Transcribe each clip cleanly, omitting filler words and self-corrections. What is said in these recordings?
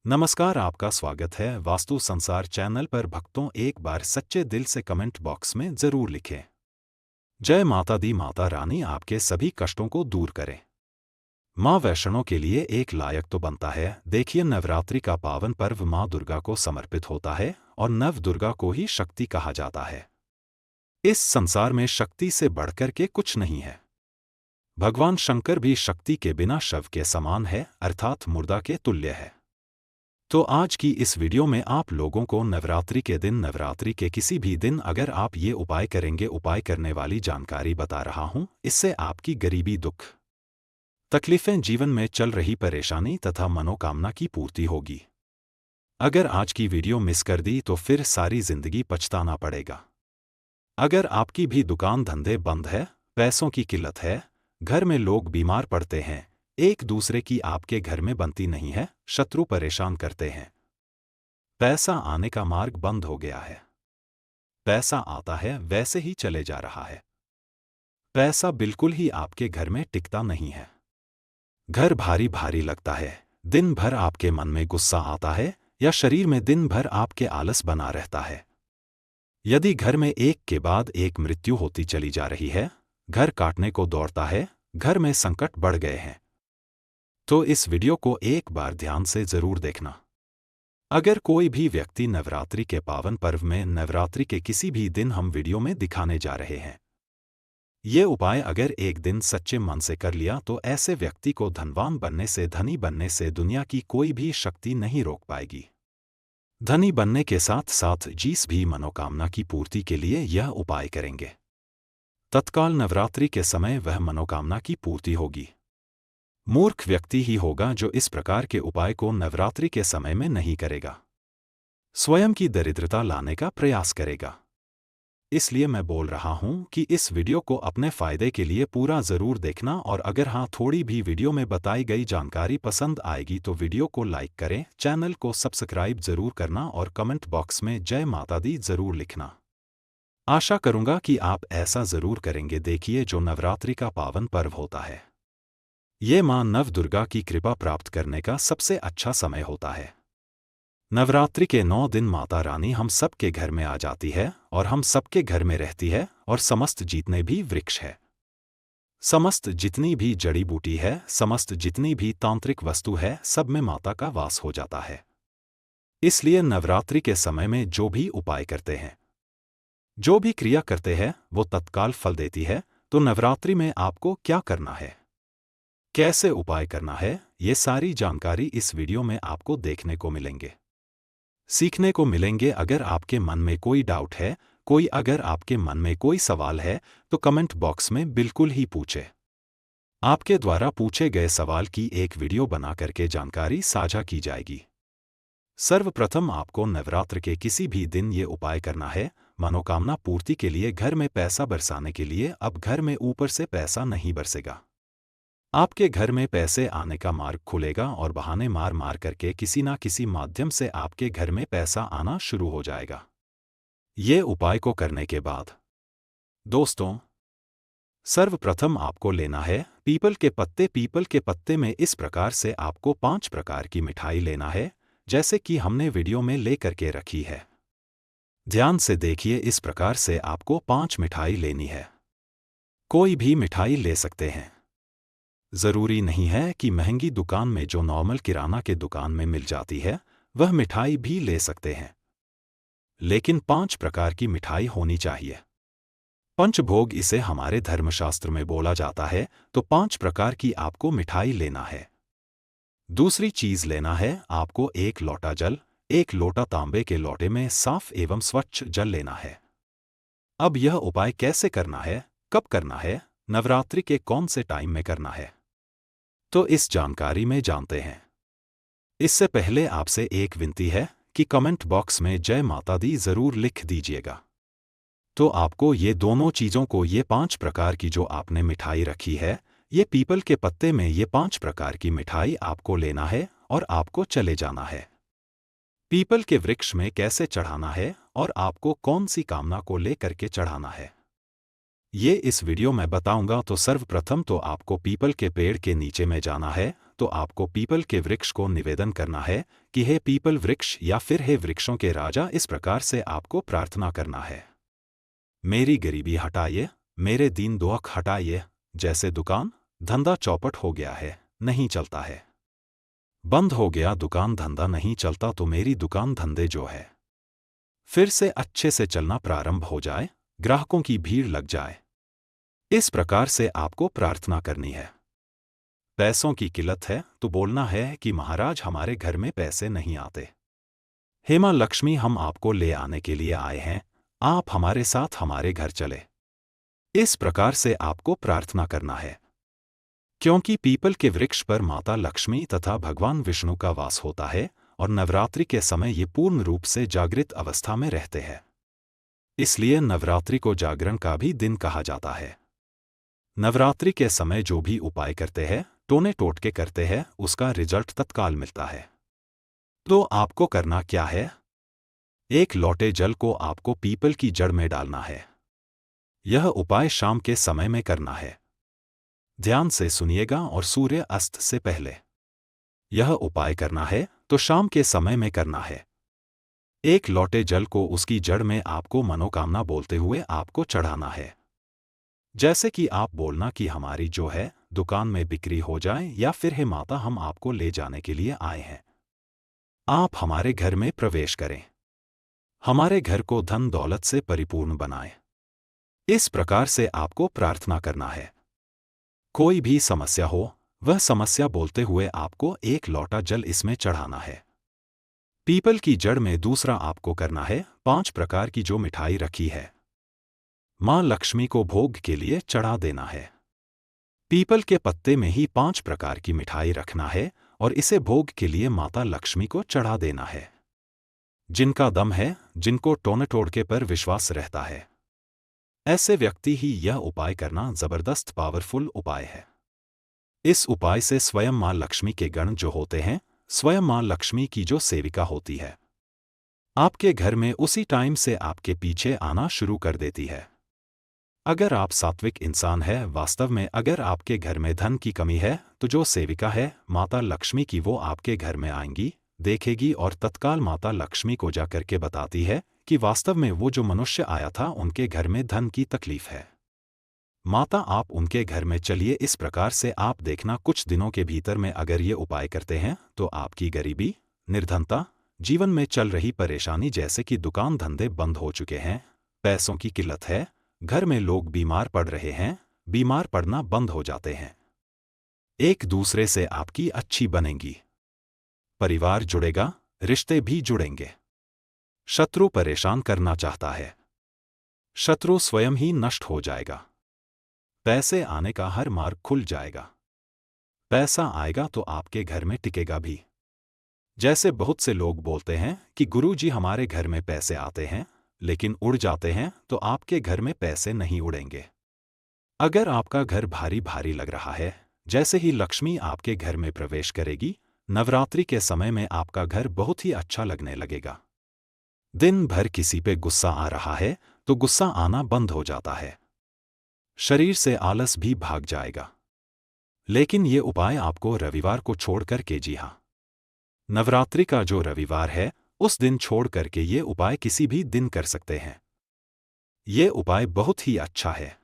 नमस्कार, आपका स्वागत है वास्तु संसार चैनल पर। भक्तों, एक बार सच्चे दिल से कमेंट बॉक्स में जरूर लिखें, जय माता दी, माता रानी आपके सभी कष्टों को दूर करें। माँ वैष्णो के लिए एक लायक तो बनता है। देखिए, नवरात्रि का पावन पर्व माँ दुर्गा को समर्पित होता है और नव दुर्गा को ही शक्ति कहा जाता है। इस संसार में शक्ति से बढ़कर के कुछ नहीं है। भगवान शंकर भी शक्ति के बिना शव के समान है, अर्थात मुर्दा के तुल्य है। तो आज की इस वीडियो में आप लोगों को नवरात्रि के दिन, नवरात्रि के किसी भी दिन अगर आप ये उपाय करेंगे, उपाय करने वाली जानकारी बता रहा हूं। इससे आपकी गरीबी, दुख, तकलीफें, जीवन में चल रही परेशानी तथा मनोकामना की पूर्ति होगी। अगर आज की वीडियो मिस कर दी तो फिर सारी जिंदगी पछताना पड़ेगा। अगर आपकी भी दुकान धंधे बंद है, पैसों की किल्लत है, घर में लोग बीमार पड़ते हैं, एक दूसरे की आपके घर में बनती नहीं है, शत्रु परेशान करते हैं, पैसा आने का मार्ग बंद हो गया है, पैसा आता है वैसे ही चले जा रहा है, पैसा बिल्कुल ही आपके घर में टिकता नहीं है, घर भारी भारी लगता है, दिन भर आपके मन में गुस्सा आता है या शरीर में दिन भर आपके आलस बना रहता है, यदि घर में एक के बाद एक मृत्यु होती चली जा रही है, घर काटने को दौड़ता है, घर में संकट बढ़ गए हैं, तो इस वीडियो को एक बार ध्यान से जरूर देखना। अगर कोई भी व्यक्ति नवरात्रि के पावन पर्व में, नवरात्रि के किसी भी दिन हम वीडियो में दिखाने जा रहे हैं, ये उपाय अगर एक दिन सच्चे मन से कर लिया तो ऐसे व्यक्ति को धनवान बनने से, धनी बनने से दुनिया की कोई भी शक्ति नहीं रोक पाएगी। धनी बनने के साथ साथ जिस भी मनोकामना की पूर्ति के लिए यह उपाय करेंगे, तत्काल नवरात्रि के समय वह मनोकामना की पूर्ति होगी। मूर्ख व्यक्ति ही होगा जो इस प्रकार के उपाय को नवरात्रि के समय में नहीं करेगा, स्वयं की दरिद्रता लाने का प्रयास करेगा। इसलिए मैं बोल रहा हूं कि इस वीडियो को अपने फायदे के लिए पूरा जरूर देखना, और अगर हाँ, थोड़ी भी वीडियो में बताई गई जानकारी पसंद आएगी तो वीडियो को लाइक करें, चैनल को सब्सक्राइब जरूर करना और कमेंट बॉक्स में जय माता दी जरूर लिखना। आशा करूंगा कि आप ऐसा जरूर करेंगे। देखिए, जो नवरात्रि का पावन पर्व होता है, ये मां नव दुर्गा की कृपा प्राप्त करने का सबसे अच्छा समय होता है। नवरात्रि के 9 दिन माता रानी हम सबके घर में आ जाती है और हम सबके घर में रहती है, और समस्त जितने भी वृक्ष है, समस्त जितनी भी जड़ी बूटी है, समस्त जितनी भी तांत्रिक वस्तु है, सब में माता का वास हो जाता है। इसलिए नवरात्रि के समय में जो भी उपाय करते हैं, जो भी क्रिया करते हैं, वो तत्काल फल देती है। तो नवरात्रि में आपको क्या करना है, कैसे उपाय करना है, ये सारी जानकारी इस वीडियो में आपको देखने को मिलेंगे, सीखने को मिलेंगे। अगर आपके मन में कोई डाउट है, अगर आपके मन में कोई सवाल है, तो कमेंट बॉक्स में बिल्कुल ही पूछे। आपके द्वारा पूछे गए सवाल की एक वीडियो बना करके जानकारी साझा की जाएगी। सर्वप्रथम आपको नवरात्र के किसी भी दिन ये उपाय करना है, मनोकामना पूर्ति के लिए, घर में पैसा बरसाने के लिए। अब घर में ऊपर से पैसा नहीं बरसेगा, आपके घर में पैसे आने का मार्ग खुलेगा और बहाने मार मार करके किसी ना किसी माध्यम से आपके घर में पैसा आना शुरू हो जाएगा। ये उपाय को करने के बाद दोस्तों, सर्वप्रथम आपको लेना है पीपल के पत्ते। पीपल के पत्ते में इस प्रकार से आपको 5 प्रकार की मिठाई लेना है, जैसे कि हमने वीडियो में ले करके रखी है। ध्यान से देखिए, इस प्रकार से आपको 5 मिठाई लेनी है। कोई भी मिठाई ले सकते हैं, जरूरी नहीं है कि महंगी दुकान में जो नॉर्मल किराना के दुकान में मिल जाती है वह मिठाई भी ले सकते हैं, लेकिन 5 प्रकार की मिठाई होनी चाहिए। पंचभोग इसे हमारे धर्मशास्त्र में बोला जाता है, तो 5 प्रकार की आपको मिठाई लेना है। दूसरी चीज लेना है आपको 1 लोटा जल। 1 लोटा तांबे के लोटे में साफ एवं स्वच्छ जल लेना है। अब यह उपाय कैसे करना है, कब करना है, नवरात्रि के कौन से टाइम में करना है, तो इस जानकारी में जानते हैं। इससे पहले आपसे एक विनती है कि कमेंट बॉक्स में जय माता दी जरूर लिख दीजिएगा। तो आपको ये दोनों चीजों को, ये 5 प्रकार की जो आपने मिठाई रखी है, ये पीपल के पत्ते में ये 5 प्रकार की मिठाई आपको लेना है और आपको चले जाना है। पीपल के वृक्ष में कैसे चढ़ाना है और आपको कौन सी कामना को लेकर के चढ़ाना है, ये इस वीडियो में बताऊंगा। तो सर्वप्रथम तो आपको पीपल के पेड़ के नीचे में जाना है। तो तो आपको पीपल के वृक्ष को निवेदन करना है कि हे पीपल वृक्ष या फिर हे वृक्षों के राजा, इस प्रकार से आपको प्रार्थना करना है। मेरी गरीबी हटाइए, मेरे दीन दुख हटाइए। जैसे दुकान धंधा चौपट हो गया है, नहीं चलता है, बंद हो गया दुकान धंधा नहीं चलता, तो मेरी दुकान धंधे जो है फिर से अच्छे से चलना प्रारंभ हो जाए, ग्राहकों की भीड़ लग जाए। इस प्रकार से आपको प्रार्थना करनी है। पैसों की किल्लत है तो बोलना है कि महाराज हमारे घर में पैसे नहीं आते, हे मां लक्ष्मी हम आपको ले आने के लिए आए हैं, आप हमारे साथ हमारे घर चले। इस प्रकार से आपको प्रार्थना करना है, क्योंकि पीपल के वृक्ष पर माता लक्ष्मी तथा भगवान विष्णु का वास होता है और नवरात्रि के समय ये पूर्ण रूप से जागृत अवस्था में रहते हैं। इसलिए नवरात्रि को जागरण का भी दिन कहा जाता है। नवरात्रि के समय जो भी उपाय करते हैं, टोने टोटके करते हैं, उसका रिजल्ट तत्काल मिलता है। तो आपको करना क्या है? एक लोटे जल को आपको पीपल की जड़ में डालना है। यह उपाय शाम के समय में करना है। ध्यान से सुनिएगा और सूर्य अस्त से पहले यह उपाय करना है, तो शाम के समय में करना है। एक लोटे जल को उसकी जड़ में आपको मनोकामना बोलते हुए आपको चढ़ाना है। जैसे कि आप बोलना कि हमारी जो है दुकान में बिक्री हो जाए, या फिर हे माता हम आपको ले जाने के लिए आए हैं, आप हमारे घर में प्रवेश करें, हमारे घर को धन दौलत से परिपूर्ण बनाएं। इस प्रकार से आपको प्रार्थना करना है। कोई भी समस्या हो, वह समस्या बोलते हुए आपको एक लोटा जल इसमें चढ़ाना है। पीपल की जड़ में दूसरा आपको करना है 5 प्रकार की जो मिठाई रखी है, मां लक्ष्मी को भोग के लिए चढ़ा देना है। पीपल के पत्ते में ही 5 प्रकार की मिठाई रखना है और इसे भोग के लिए माता लक्ष्मी को चढ़ा देना है। जिनका दम है, जिनको टोने टोटके पर विश्वास रहता है, ऐसे व्यक्ति ही यह उपाय करना जबरदस्त पावरफुल उपाय है। इस उपाय से स्वयं मां लक्ष्मी के गण जो होते हैं, स्वयं मां लक्ष्मी की जो सेविका होती है, आपके घर में उसी टाइम से आपके पीछे आना शुरू कर देती है। अगर आप सात्विक इंसान है, वास्तव में अगर आपके घर में धन की कमी है, तो जो सेविका है माता लक्ष्मी की, वो आपके घर में आएंगी, देखेगी और तत्काल माता लक्ष्मी को जाकर के बताती है कि वास्तव में वो जो मनुष्य आया था उनके घर में धन की तकलीफ है। माता आप उनके घर में चलिए। इस प्रकार से आप देखना कुछ दिनों के भीतर में अगर ये उपाय करते हैं तो आपकी गरीबी, निर्धनता, जीवन में चल रही परेशानी जैसे कि दुकान धंधे बंद हो चुके हैं, पैसों की किल्लत है, घर में लोग बीमार पड़ रहे हैं, बीमार पड़ना बंद हो जाते हैं, एक दूसरे से आपकी अच्छी बनेंगी, परिवार जुड़ेगा, रिश्ते भी जुड़ेंगे। शत्रु परेशान करना चाहता है, शत्रु स्वयं ही नष्ट हो जाएगा। पैसे आने का हर मार्ग खुल जाएगा। पैसा आएगा तो आपके घर में टिकेगा भी। जैसे बहुत से लोग बोलते हैं कि गुरुजी हमारे घर में पैसे आते हैं लेकिन उड़ जाते हैं, तो आपके घर में पैसे नहीं उड़ेंगे। अगर आपका घर भारी भारी लग रहा है, जैसे ही लक्ष्मी आपके घर में प्रवेश करेगी, नवरात्रि के समय में आपका घर बहुत ही अच्छा लगने लगेगा। दिन भर किसी पे गुस्सा आ रहा है तो गुस्सा आना बंद हो जाता है, शरीर से आलस भी भाग जाएगा। लेकिन ये उपाय आपको रविवार को छोड़ करके, जी हाँ, नवरात्रि का जो रविवार है उस दिन छोड़ करके ये उपाय किसी भी दिन कर सकते हैं। ये उपाय बहुत ही अच्छा है,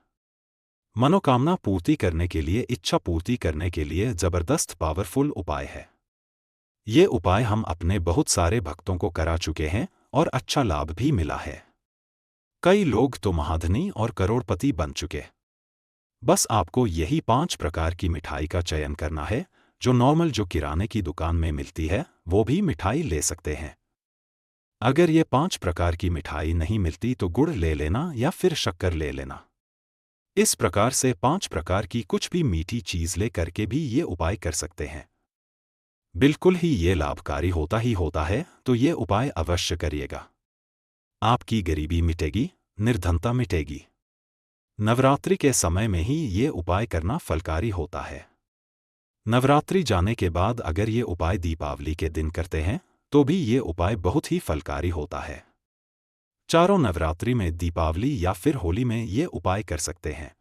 मनोकामना पूर्ति करने के लिए, इच्छा पूर्ति करने के लिए जबरदस्त पावरफुल उपाय है। ये उपाय हम अपने बहुत सारे भक्तों को करा चुके हैं और अच्छा लाभ भी मिला है। कई लोग तो महाधनी और करोड़पति बन चुके। बस आपको यही 5 प्रकार की मिठाई का चयन करना है, जो नॉर्मल जो किराने की दुकान में मिलती है वो भी मिठाई ले सकते हैं। अगर ये 5 प्रकार की मिठाई नहीं मिलती तो गुड़ ले लेना या फिर शक्कर ले लेना। इस प्रकार से 5 प्रकार की कुछ भी मीठी चीज ले करके भी ये उपाय कर सकते हैं। बिल्कुल ही ये लाभकारी होता ही होता है, तो ये उपाय अवश्य करिएगा। आपकी गरीबी मिटेगी, निर्धनता मिटेगी। नवरात्रि के समय में ही ये उपाय करना फलकारी होता है। नवरात्रि जाने के बाद अगर ये उपाय दीपावली के दिन करते हैं तो भी ये उपाय बहुत ही फलकारी होता है। चारों नवरात्रि में, दीपावली या फिर होली में ये उपाय कर सकते हैं।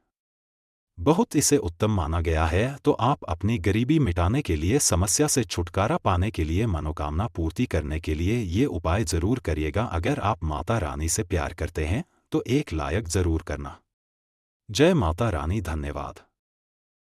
बहुत इसे उत्तम माना गया है। तो आप अपनी गरीबी मिटाने के लिए, समस्या से छुटकारा पाने के लिए, मनोकामना पूर्ति करने के लिए ये उपाय ज़रूर करिएगा। अगर आप माता रानी से प्यार करते हैं तो एक लायक ज़रूर करना। जय माता रानी। धन्यवाद।